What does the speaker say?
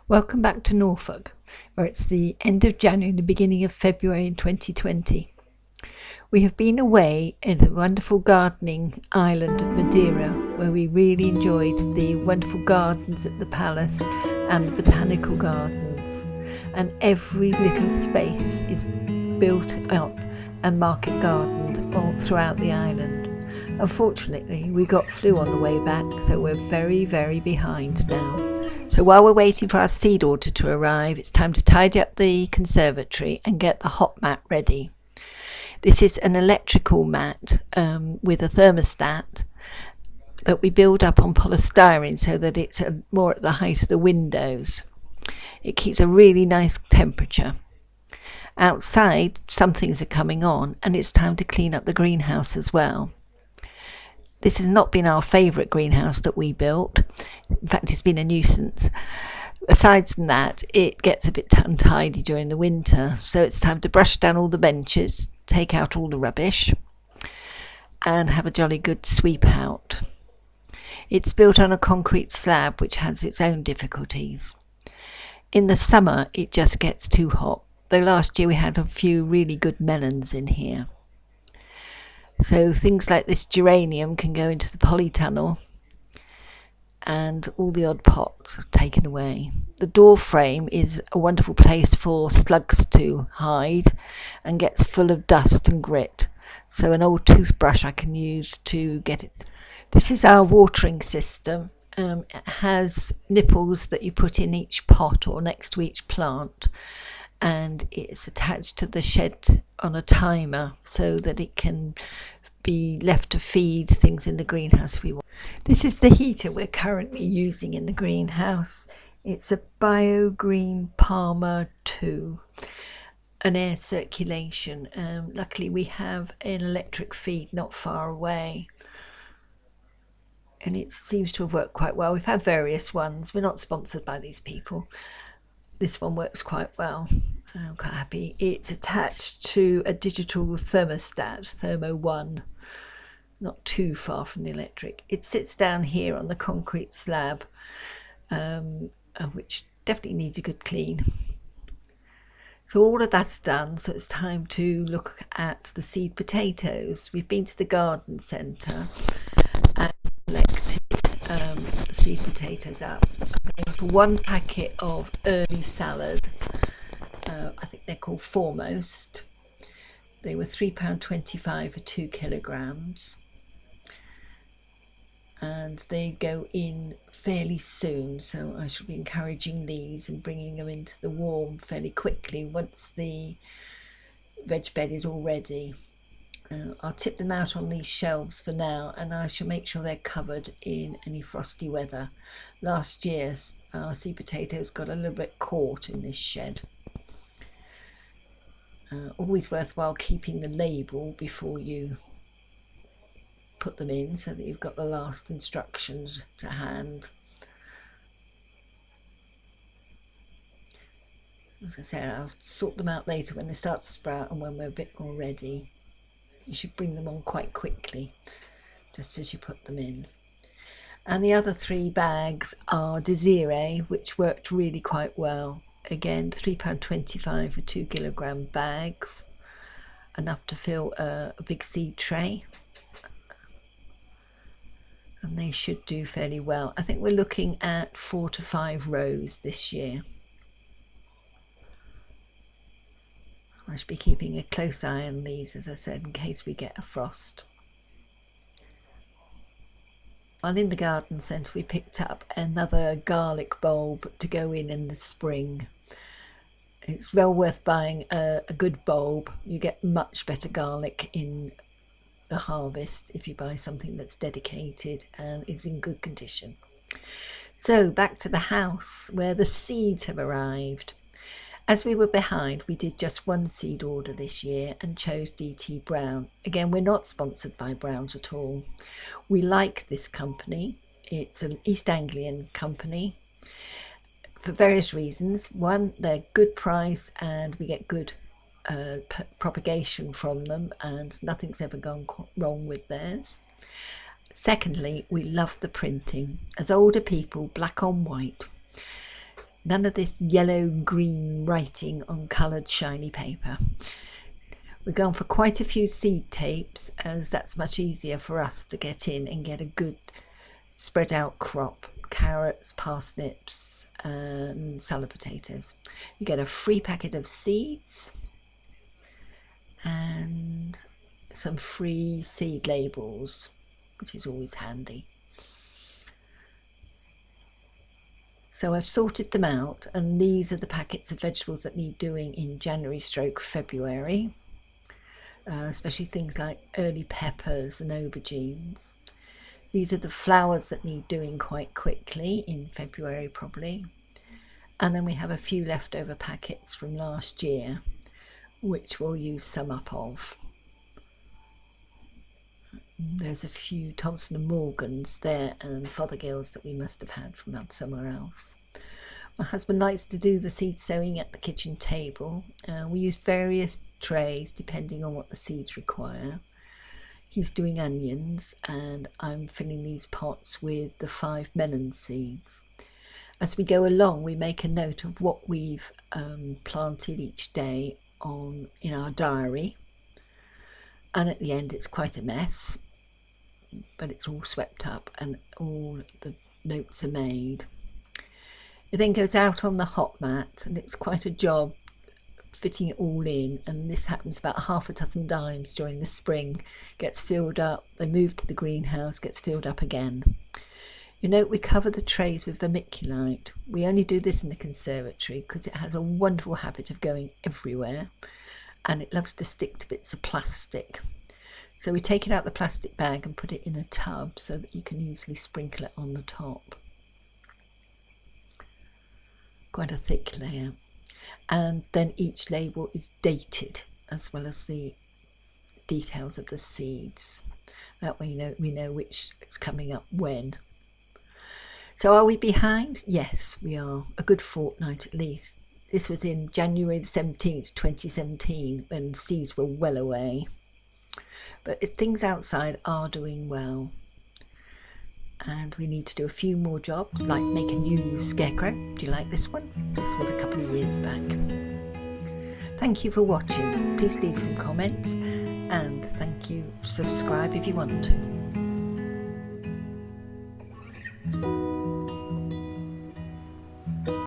Welcome back to Norfolk, where it's the end of January and the beginning of February in 2020. We have been away in the wonderful gardening island of Madeira, where we really enjoyed the wonderful gardens at the palace and the botanical gardens. And every little space is built up and market gardened all throughout the island. Unfortunately, we got flu on the way back, so we're very, very behind now. So while we're waiting for our seed order to arrive, it's time to tidy up the conservatory and get the hot mat ready. This is an electrical mat with a thermostat that we build up on polystyrene so that it's more at the height of the windows. It keeps a really nice temperature. Outside, some things are coming on, and it's time to clean up the greenhouse as well. This has not been our favourite greenhouse that we built. In fact, it's been a nuisance. Aside from that, it gets a bit untidy during the winter, so it's time to brush down all the benches, take out all the rubbish, and have a jolly good sweep out. It's built on a concrete slab, which has its own difficulties. In the summer, it just gets too hot, though last year we had a few really good melons in here. So things like this geranium can go into the polytunnel, and all the odd pots are taken away. The door frame is a wonderful place for slugs to hide and gets full of dust and grit. So an old toothbrush I can use to get it. This is our watering system. It has nipples that you put in each pot or next to each plant, and it's attached to the shed on a timer so that it can be left to feed things in the greenhouse if we want. This is the heater we're currently using in the greenhouse. It's a BioGreen Palmer 2, an air circulation. Luckily we have an electric feed not far away, and it seems to have worked quite well. We've had various ones. We're not sponsored by these people. This one works quite well. I'm quite happy. It's attached to a digital thermostat, Thermo 1, not too far from the electric. It sits down here on the concrete slab, which definitely needs a good clean. So all of that's done, so it's time to look at the seed potatoes. We've been to the garden centre and collected seed potatoes up. I'm going for one packet of early salad. I think they're called Foremost. They were £3.25 for 2 kilograms, and they go in fairly soon, so I shall be encouraging these and bringing them into the warm fairly quickly once the veg bed is all ready. I'll tip them out on these shelves for now, and I shall make sure they're covered in any frosty weather. Last year our seed potatoes got a little bit caught in this shed. Always worthwhile keeping the label before you put them in so that you've got the last instructions to hand. As I said, I'll sort them out later when they start to sprout and when we're a bit more ready. You should bring them on quite quickly, just as you put them in. And the other 3 bags are Desiree, which worked really quite well. Again, £3.25 for 2 kilogram bags, enough to fill a big seed tray, and they should do fairly well. I think we're looking at 4 to 5 rows this year. I should be keeping a close eye on these, as I said, in case we get a frost. While in the garden centre, we picked up another garlic bulb to go in the spring. It's well worth buying a good bulb. You get much better garlic in the harvest if you buy something that's dedicated and is in good condition. So back to the house where the seeds have arrived. As we were behind, we did just one seed order this year and chose DT Brown. Again, we're not sponsored by Browns at all. We like this company. It's an East Anglian company for various reasons. One, they're good price and we get good propagation from them, and nothing's ever gone wrong with theirs. Secondly, we love the printing. As older people, black on white None of this yellow-green writing on coloured shiny paper. We've gone for quite a few seed tapes, as that's much easier for us to get in and get a good spread out crop. Carrots, parsnips and salad potatoes. You get a free packet of seeds and some free seed labels, which is always handy. So I've sorted them out, and these are the packets of vegetables that need doing in January/February, especially things like early peppers and aubergines. These are the flowers that need doing quite quickly in February probably. And then we have a few leftover packets from last year, which we'll use some up of. There's a few Thompson and Morgans there and Fothergills that we must have had from somewhere else. My husband likes to do the seed sowing at the kitchen table. We use various trays depending on what the seeds require. He's doing onions and I'm filling these pots with the 5 melon seeds. As we go along, we make a note of what we've planted each day in our diary, and at the end it's quite a mess, but it's all swept up and all the notes are made. It then goes out on the hot mat, and it's quite a job fitting it all in, and this happens about half a dozen times during the spring. Gets filled up, they move to the greenhouse, gets filled up again. You know, we cover the trays with vermiculite. We only do this in the conservatory because it has a wonderful habit of going everywhere, and it loves to stick to bits of plastic. So we take it out the plastic bag and put it in a tub so that you can easily sprinkle it on the top. Quite a thick layer. And then each label is dated, as well as the details of the seeds. That way we know which is coming up when. So are we behind? Yes, we are. A good fortnight at least. This was in January the 17th, 2017, when seeds were well away. But things outside are doing well. And we need to do a few more jobs, like make a new scarecrow. Do you like this one? This was a couple of years back. Thank you for watching. Please leave some comments, and thank you. Subscribe if you want to.